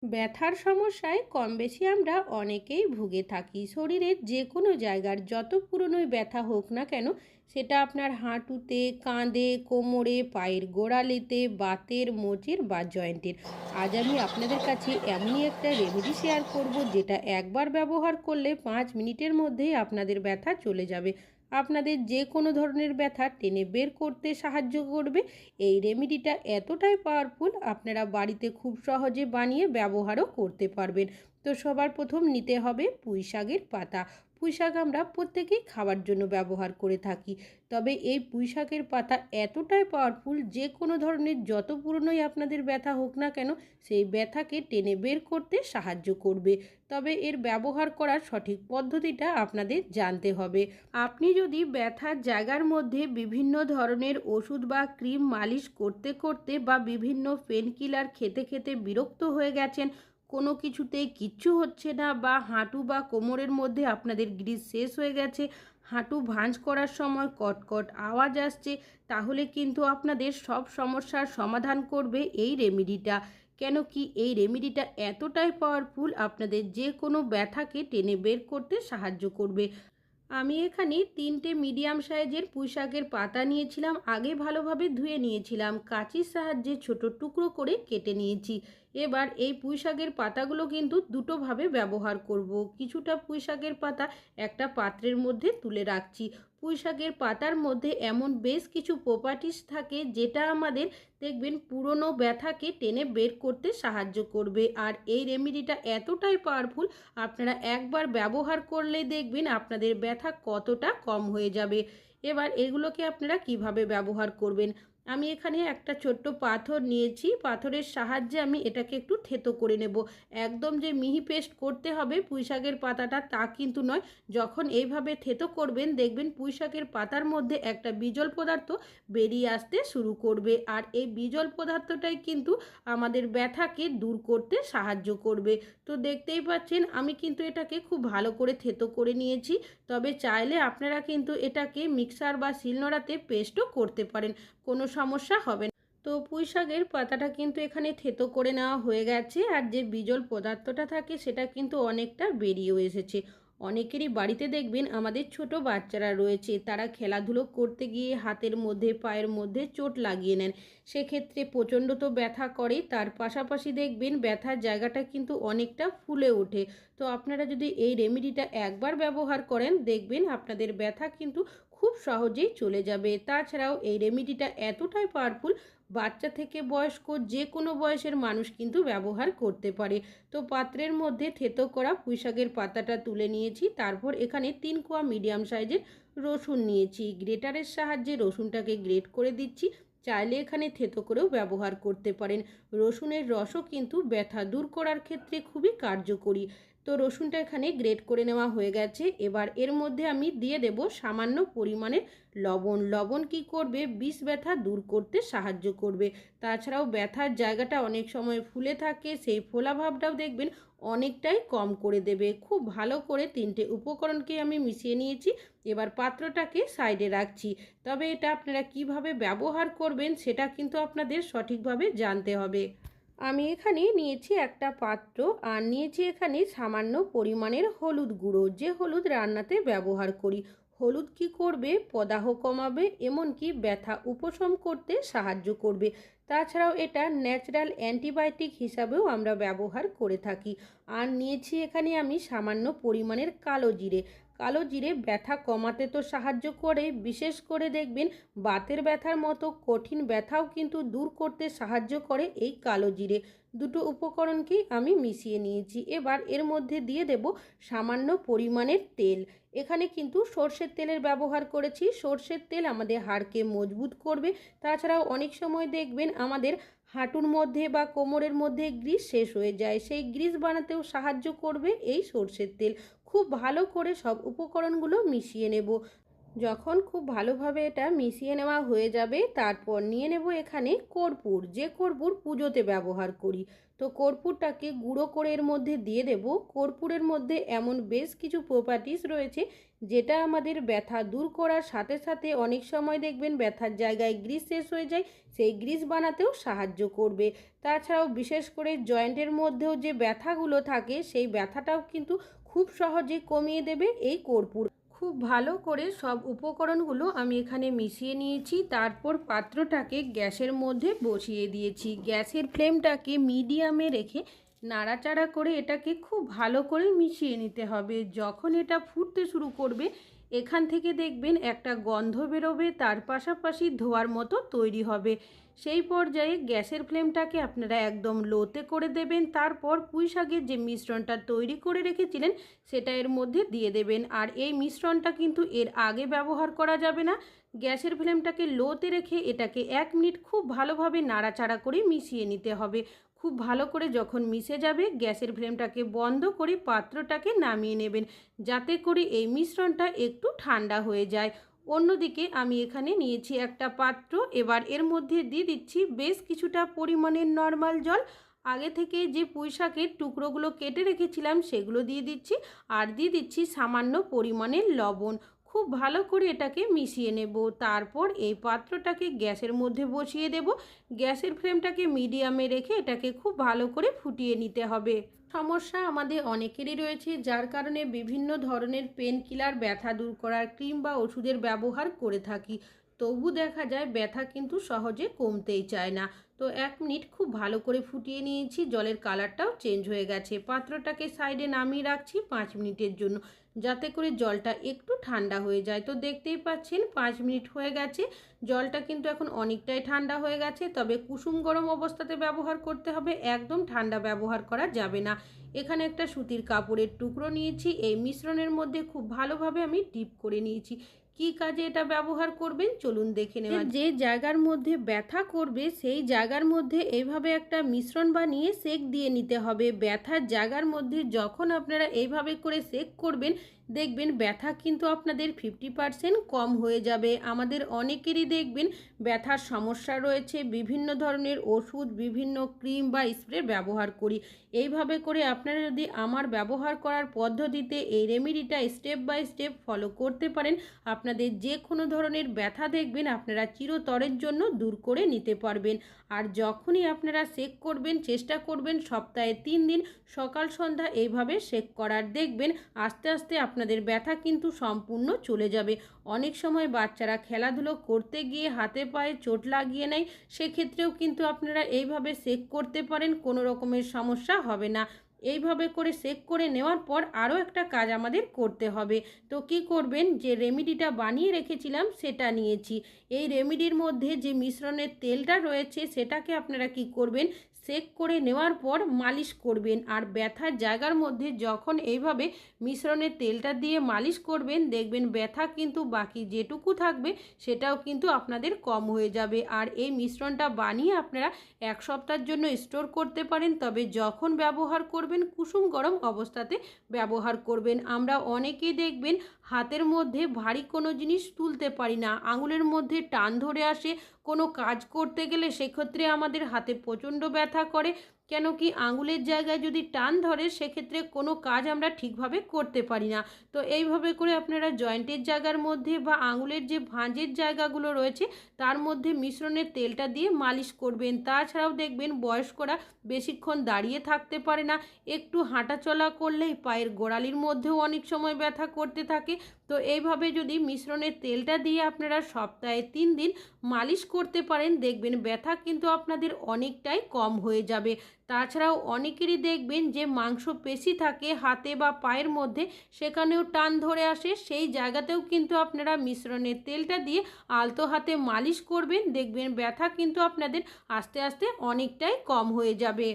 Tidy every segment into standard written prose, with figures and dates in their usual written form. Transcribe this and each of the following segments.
ব্যথার সমস্যায় কম বেশি আমরা অনেকেই ভুগে থাকি। শরীরের যে কোনো জায়গার যত পুরনোই ব্যথা হোক না কেন, সেটা আপনার হাঁটুতে, কাঁধে, কোমরে, পায়ের গোড়ালিতে, বাতের, মোচের বা জয়েন্টের। আজ আমি আপনাদের কাছে এমনই একটা রেমেডি শেয়ার করব, যেটা একবার ব্যবহার করলে 5 মিনিটের মধ্যেই আপনাদের ব্যথা চলে যাবে। আপনাদের যে কোনো ধরনের ব্যথা টেনে বের করতে সাহায্য করবে। এই রেমেডিটা এতটাই পাওয়ারফুল, আপনারা বাড়িতে খুব সহজে বানিয়ে ব্যবহারও করতে পারবেন। তো সবার প্রথম নিতে হবে পুঁই শাকের পাতা। পুঁই শাক আমরা প্রত্যেকেই খাওয়ার জন্য ব্যবহার করে থাকি, তবে এই পুঁই শাকের পাতা এতটাই পাওয়ারফুল, যে কোনো ধরনের যত পুরনোই আপনাদের ব্যথা হোক না কেন, সেই ব্যথাকে টেনে বের করতে সাহায্য করবে। তবে এর ব্যবহার করার সঠিক পদ্ধতিটা আপনাদের জানতে হবে। আপনি যদি ব্যথার জায়গার মধ্যে বিভিন্ন ধরনের ওষুধ বা ক্রিম মালিশ করতে করতে বা বিভিন্ন পেন কিলার খেতে খেতে বিরক্ত হয়ে গেছেন, কোনো কিছুতেই কিচ্ছু হচ্ছে না, বা হাঁটু বা কোমরের মধ্যে আপনাদের গ্রিস শেষ হয়ে গেছে, হাঁটু ভাঁজ করার সময় কটকট আওয়াজ আসছে, তাহলে কিন্তু আপনাদের সব সমস্যার সমাধান করবে এই রেমেডিটা। কেন কি এই রেমেডিটা এতটাই পাওয়ারফুল, আপনাদের যে কোনো ব্যথাকে টেনে বের করতে সাহায্য করবে। আমি এখানে 3টে মিডিয়াম সাইজের পুঁইশাকের পাতা নিয়েছিলাম। আগে ভালোভাবে ধুয়ে নিয়েছিলাম, কাঁচির সাহায্যে ছোট টুকরো করে কেটে নিয়েছি। এবার এই পুঁইশাকের পাতাগুলো কিন্তু দুটোভাবে ব্যবহার করব। কিছুটা পুঁইশাকের পাতা একটা পাত্রের মধ্যে তুলে রাখছি। পুঁইশাকের পাতার মধ্যে এমন বেশ কিছু প্রপার্টিস থাকে, যেটা আমাদের দেখবেন পুরনো ব্যথাকে টেনে বের করতে সাহায্য করবে। আর এই রেমেডিটা এতটাই পাওয়ারফুল, আপনারা একবার ব্যবহার করলেই দেখবেন আপনাদের ব্যথা কতটা কম হয়ে যাবে। এবার এগুলোকে আপনারা কিভাবে ব্যবহার করবেন, আমি এখানে একটা ছোট্ট পাথর নিয়েছি। পাথরের সাহায্যে আমি এটাকে একটু থেতো করে নেব। একদম যে মিহি পেস্ট করতে হবে পুঁইশাকের পাতাটা, তা কিন্তু নয়। যখন এইভাবে থেতো করবেন, দেখবেন পুঁইশাকের পাতার মধ্যে একটা বিজল পদার্থ বেরিয়ে আসতে শুরু করবে। আর এই বিজল পদার্থটাই কিন্তু আমাদের ব্যথাকে দূর করতে সাহায্য করবে। তো দেখতেই পাচ্ছেন আমি কিন্তু এটাকে খুব ভালো করে থেতো করে নিয়েছি। তবে চাইলে আপনারা কিন্তু এটাকে মিক্সার বা শিলনোড়াতে পেস্টও করতে পারেন, কোনো সমস্যা হবে না। তো পুঁই শাকের পাতাটা কিন্তু এখানে থেতো করে নেওয়া হয়ে গেছে, আর যে বিজল পদার্থটা থাকে সেটা কিন্তু অনেকটা বেরিয়েও এসেছে। অনেকেরই বাড়িতে দেখবেন আমাদের ছোট বাচ্চারা রয়েছে, তারা খেলাধুলো করতে গিয়ে হাতের মধ্যে পায়ের মধ্যে চোট লাগিয়ে নেন। সেক্ষেত্রে প্রচণ্ড তো ব্যথা করে, তার পাশাপাশি দেখবেন ব্যথার জায়গাটা কিন্তু অনেকটা ফুলে ওঠে। তো আপনারা যদি এই রেমেডিটা একবার ব্যবহার করেন, দেখবেন আপনাদের ব্যথা কিন্তু খুব সহজেই চলে যাবে। তাছাড়াও এই রেমেডিটা এতটাই পাওয়ারফুল, বাচ্চা থেকে বয়স্ক যে কোনো বয়সের মানুষ কিন্তু ব্যবহার করতে পারে। তো পাত্রের মধ্যে থেতো করা পুঁইশাকের পাতাটা তুলে নিয়েছি। তারপর এখানে 3 কোয়া মিডিয়াম সাইজের রসুন নিয়েছি। গ্রেটারের সাহায্যে রসুনটাকে গ্রেট করে দিচ্ছি। চাইলে এখানে থেতো করেও ব্যবহার করতে পারেন। রসুনের রসও কিন্তু ব্যথা দূর করার ক্ষেত্রে খুবই কার্যকরী। তো রসুনটা এখানে গ্রেট করে নেওয়া হয়ে গেছে। এবার এর মধ্যে আমি দিয়ে দেব সামান্য পরিমাণের লবণ। লবণ কি করবে, বিষ ব্যথা দূর করতে সাহায্য করবে। তাছাড়াও ব্যথার জায়গাটা অনেক সময় ফুলে থাকে, সেই ফোলা ভাবটাও দেখবেন অনেকটাই কম করে দেবে। খুব ভালো করে 3টে উপকরণকে আমি মিশিয়ে নিয়েছি। এবার পাত্রটাকে সাইডে রাখছি। তবে এটা আপনারা কিভাবে ব্যবহার করবেন সেটা কিন্তু আপনাদের সঠিকভাবে জানতে হবে। আমি এখানে নিয়েছি একটা পাত্র, আর নিয়েছি এখানে সামান্য পরিমাণের হলুদ গুঁড়ো, যে হলুদ রান্নাতে ব্যবহার করি। হলুদ কি করবে, প্রদাহ কমাবে, এমনকি ব্যথা উপশম করতে সাহায্য করবে। তাছাড়াও এটা ন্যাচারাল অ্যান্টিবায়োটিক হিসাবেও আমরা ব্যবহার করে থাকি। আর নিয়েছি এখানে আমি সামান্য পরিমাণের কালো জিরে। কালো জিরে ব্যথা কমাতে তো সাহায্য করে, বিশেষ করে দেখবেন বাতের ব্যথার মতো কঠিন ব্যথাও কিন্তু দূর করতে সাহায্য করে এই কালো জিরে। দুটো উপকরণকেই আমি মিশিয়ে নিয়েছি। এবার এর মধ্যে দিয়ে দেব সামান্য পরিমাণের তেল। এখানে কিন্তু সর্ষের তেলের ব্যবহার করেছি। সর্ষের তেল আমাদের হাড়কে মজবুত করবে। তাছাড়াও অনেক সময় দেখবেন আমাদের হাঁটুর মধ্যে বা কোমরের মধ্যে গ্রিস শেষ হয়ে যায়, সেই গ্রিস বানাতেও সাহায্য করবে এই সর্ষের তেল। খুব ভালো করে সব উপকরণগুলো মিশিয়ে নেব। যখন খুব ভালোভাবে এটা মিশিয়ে নেওয়া হয়ে যাবে, তারপর নিয়ে নেব এখানে কর্পূর, যে কর্পূর পুজোতে ব্যবহার করি। তো কর্পূরটাকে গুঁড়ো করে এর মধ্যে দিয়ে দেব। কর্পূরের মধ্যে এমন বেশ কিছু প্রপার্টিস রয়েছে যেটা আমাদের ব্যথা দূর করার সাথে সাথে অনেক সময় দেখবেন ব্যথার জায়গায় গ্রিস শেষ হয়ে যায়, সেই গ্রিস বানাতেও সাহায্য করবে। তাছাড়াও বিশেষ করে জয়েন্টের মধ্যেও যে ব্যথাগুলো থাকে সেই ব্যথাটাও কিন্তু খুব সহজে কমিয়ে দেবে এই কর্পূর। খুব ভালো করে সব উপকরণগুলো আমি এখানে মিশিয়ে নিয়েছি। তারপর পাত্রটাকে গ্যাসের মধ্যে বসিয়ে দিয়েছি। গ্যাসের ফ্লেমটাকে মিডিয়ামে রেখে নাড়াচাড়া করে এটাকে খুব ভালো করে মিশিয়ে নিতে হবে। যখন এটা ফুটতে শুরু করবে, এখান থেকে দেখবেন একটা গন্ধ বেরোবে, তার পাশাপাশি ধোঁয়ার মতো তৈরি হবে। সেই পর্যায়ে গ্যাসের ফ্লেমটাকে আপনারা একদম লোতে করে দেবেন। তারপর পুঁই শাকের যে মিশ্রণটা তৈরি করে রেখেছিলেন সেটা এর মধ্যে দিয়ে দেবেন। আর এই মিশ্রণটা কিন্তু এর আগে ব্যবহার করা যাবে না। গ্যাসের ফ্লেমটাকে লোতে রেখে এটাকে 1 মিনিট খুব ভালোভাবে নাড়াচাড়া করে মিশিয়ে নিতে হবে। খুব ভালো করে যখন মিশে যাবে, গ্যাসের ফ্লেমটাকে বন্ধ করে পাত্রটাকে নামিয়ে নেবেন, যাতে করে এই মিশ্রণটা একটু ঠান্ডা হয়ে যায়। অন্যদিকে আমি এখানে নিয়েছি একটা পাত্র। এবার এর মধ্যে দিয়ে দিচ্ছি বেশ কিছুটা পরিমাণের নর্মাল জল। আগে থেকে যে পুঁই শাকের টুকরোগুলো কেটে রেখেছিলাম সেগুলো দিয়ে দিচ্ছি, আর দিয়ে দিচ্ছি সামান্য পরিমাণের লবণ। খুব ভালো করে এটাকে মিশিয়ে নেব। তারপর এই পাত্রটাকে গ্যাসের মধ্যে বসিয়ে দেব। গ্যাসের ফ্লেমটাকে মিডিয়ামে রেখে এটাকে খুব ভালো করে ফুটিয়ে নিতে হবে। সমস্যা আমাদের অনেকেরই রয়েছে, যার কারণে বিভিন্ন ধরনের পেন কিলার, ব্যথা দূর করার ক্রিম বা ওষুধের ব্যবহার করে থাকি। তবু দেখা যায় ব্যথা কিন্তু সহজে কমতেই চায় না। তো 1 মিনিট খুব ভালো করে ফুটিয়ে নিয়েছি, জলের কালারটাও চেঞ্জ হয়ে গেছে। পাত্রটাকে সাইডে নামিয়ে রাখছি 5 মিনিটের জন্য, যাতে করে জলটা একটু ঠান্ডা হয়ে যায়। তো দেখতেই পাচ্ছেন 5 মিনিট হয়ে গেছে। জলটা কিন্তু এখন অনেকটাই ঠান্ডা হয়ে গেছে, তবে কুসুম গরম অবস্থাতে ব্যবহার করতে হবে, একদম ঠান্ডা ব্যবহার করা যাবে না। এখানে একটা সুতির কাপড়ের টুকরো নিয়েছি, এই মিশ্রণের মধ্যে খুব ভালোভাবে আমি ডিপ করে নিয়েছি। কি কাজে এটা ব্যবহার করবেন চলুন দেখে নেওয়া। যে জায়গার মধ্যে ব্যথা করবে সেই জায়গার মধ্যে এইভাবে একটা মিশ্রণ বানিয়ে সেক দিয়ে নিতে হবে। ব্যথার জায়গার মধ্যে যখন আপনারা এইভাবে করে সেক করবেন, দেখবেন ব্যথা কিন্তু আপনাদের 50% কম হয়ে যাবে। আমাদের অনেকেরই দেখবেন ব্যথার সমস্যা রয়েছে, বিভিন্ন ধরনের ওষুধ, বিভিন্ন ক্রিম বা স্প্রে ব্যবহার করি। এইভাবে করে আপনারা যদি আমার ব্যবহার করার পদ্ধতিতে এই রেমেডিটা স্টেপ বাই স্টেপ ফলো করতে পারেন, আপনাদের যে কোনো ধরনের ব্যথা দেখবেন আপনারা চিরতরের জন্য দূর করে নিতে পারবেন। আর যখনই আপনারা সেক করবেন, চেষ্টা করবেন সপ্তাহে 3 দিন সকাল সন্ধ্যা এইভাবে সেক করার। দেখবেন আস্তে আস্তে আপনাদের ব্যথা কিন্তু সম্পূর্ণ চলে যাবে। অনেক সময় বাচ্চারা খেলাধুলো করতে গিয়ে হাতে পায়ে চোট লাগিয়ে নেয়, সেক্ষেত্রেও কিন্তু আপনারা এইভাবে সেক করতে পারেন, কোনো রকমের সমস্যা হবে না। এইভাবে করে সেক করে নেওয়ার পর আরও একটা কাজ আমাদের করতে হবে। তো কি করবেন, যে রেমেডিটা বানিয়ে রেখেছিলাম সেটা নিয়েছি। এই রেমেডির মধ্যে যে মিশ্রণের তেলটা রয়েছে সেটাকে আপনারা কি করবেন, সেক করে নেওয়ার পর মালিশ করবেন। আর ব্যথার জায়গার মধ্যে যখন এইভাবে মিশ্রণের তেলটা দিয়ে মালিশ করবেন, দেখবেন ব্যথা কিন্তু বাকি যেটুকু থাকবে সেটাও কিন্তু আপনাদের কম হয়ে যাবে। আর এই মিশ্রণটা বানিয়ে আপনারা 1 সপ্তাহের জন্য স্টোর করতে পারেন, তবে যখন ব্যবহার করবেন কুসুম গরম অবস্থাতে ব্যবহার করবেন। আমরা অনেকেই দেখবেন হাতের মধ্যে ভারী কোনো জিনিস তুলতে পারি না, আঙুলের মধ্যে টান ধরে আসে। কোনো কাজ করতে গেলে সেক্ষেত্রে আমাদের হাতে প্রচণ্ড ব্যথা করে, কেন কি আঙুলের জায়গায় যদি টান ধরে সেক্ষেত্রে কোনো কাজ আমরা ঠিকভাবে করতে পারি না। তো এইভাবে করে আপনারা জয়েন্টের জায়গার মধ্যে বা আঙুলের যে ভাঁজের জায়গাগুলো রয়েছে তার মধ্যে মিশ্রণের তেলটা দিয়ে মালিশ করবেন। তাছাড়াও দেখবেন বয়স্করা বেশিক্ষণ দাঁড়িয়ে থাকতে পারে না, একটু হাঁটাচলা করলেই পায়ের গোড়ালির মধ্যেও অনেক সময় ব্যথা করতে থাকে। তো এইভাবে যদি মিশ্রণের তেলটা দিয়ে আপনারা সপ্তাহে 3 দিন মালিশ করতে পারেন, দেখবেন ব্যথা কিন্তু আপনাদের অনেকটাই কম হয়ে যাবে। তাছাড়াও অনেকেরই দেখবেন যে মাংসপেশি থাকে হাতে বা পায়ের মধ্যে, সেখানেও টান ধরে আসে, সেই জায়গাতেও কিন্তু আপনারা মিশ্রণের তেলটা দিয়ে আলতো হাতে মালিশ করবেন, দেখবেন ব্যথা কিন্তু আপনাদের আস্তে আস্তে অনেকটাই কম হয়ে যাবে।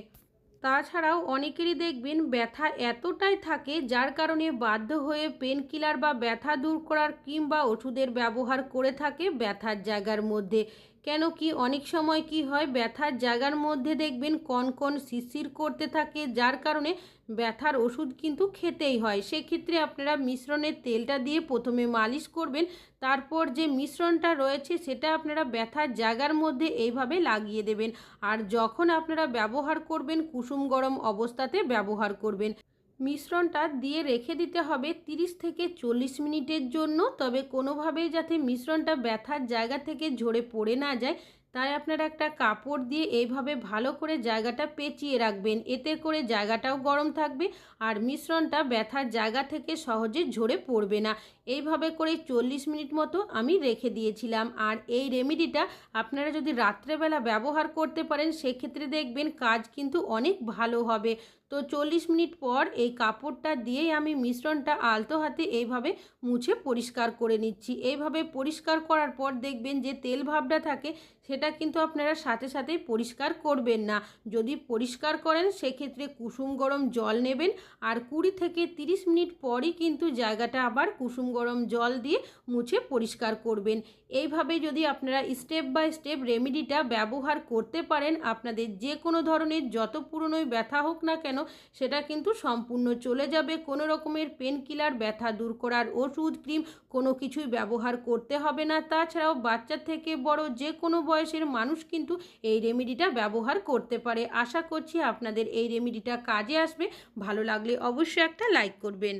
তাছাড়াও অনেকেরই দেখবেন ব্যথা এতটাই থাকে যার কারণে বাধ্য হয়ে পেন কিলার বা ব্যথা দূর করার ক্রিম বা ওষুধের ব্যবহার করে থাকে ব্যথার জায়গার মধ্যে। কেন কি অনেক সময় কি হয়, ব্যথার জায়গার মধ্যে দেখবেন কনকন শিরশির করতে থাকে, যার কারণে ব্যথার ওষুধ কিন্তু খেতেই হয়। সেক্ষেত্রে আপনারা মিশ্রণের তেলটা দিয়ে প্রথমে মালিশ করবেন, তারপর যে মিশ্রণটা রয়েছে সেটা আপনারা ব্যথার জায়গার মধ্যে এইভাবে লাগিয়ে দেবেন। আর যখন আপনারা ব্যবহার করবেন কুসুম গরম অবস্থাতে ব্যবহার করবেন। মিশ্রণটা দিয়ে রেখে দিতে হবে 30 থেকে 40 মিনিটের জন্য। তবে কোনোভাবেই যাতে মিশ্রণটা ব্যথার জায়গা থেকে ঝরে পড়ে না যায়, তাই আপনারা একটা কাপড় দিয়ে এইভাবে ভালো করে জায়গাটা পেঁচিয়ে রাখবেন। এতে করে জায়গাটাও গরম থাকবে আর মিশ্রণটা ব্যথার জায়গা থেকে সহজে ঝরে পড়বে না। এইভাবে করে 40 মিনিট মতো আমি রেখে দিয়েছিলাম। আর এই রেমেডিটা আপনারা যদি রাত্রেবেলা ব্যবহার করতে পারেন, সেক্ষেত্রে দেখবেন কাজ কিন্তু অনেক ভালো হবে। তো 40 মিনিট পর এই কাপড়টা দিয়েই আমি মিশ্রণটা আলতো হাতে এইভাবে মুছে পরিষ্কার করে নিচ্ছি। এইভাবে পরিষ্কার করার পর দেখবেন যে তেল ভাবটা থাকে, সেটা কিন্তু আপনারা সাথে সাথেই পরিষ্কার করবেন না। যদি পরিষ্কার করেন সেক্ষেত্রে কুসুম গরম জল নেবেন, আর 20 থেকে 30 মিনিট পরই কিন্তু জায়গাটা আবার কুসুম গরম জল দিয়ে মুছে পরিষ্কার করবেন। এইভাবে যদি আপনারা স্টেপ বাই স্টেপ রেমেডিটা ব্যবহার করতে পারেন, আপনাদের যে কোনো ধরনের যত পুরনোই ব্যথা হোক না কেন সেটা কিন্তু সম্পূর্ণ চলে যাবে। কোনো রকমের পেন কিলার, ব্যথা দূর করার ওষুধ, ক্রিম কোনো কিছুই ব্যবহার করতে হবে না। তাছাড়াও বাচ্চা থেকে বড় যে কোনো বয়সের মানুষ কিন্তু এই রেমেডিটা ব্যবহার করতে পারে। আশা করছি আপনাদের এই রেমেডিটা কাজে আসবে। ভালো লাগলে অবশ্যই একটা লাইক করবেন।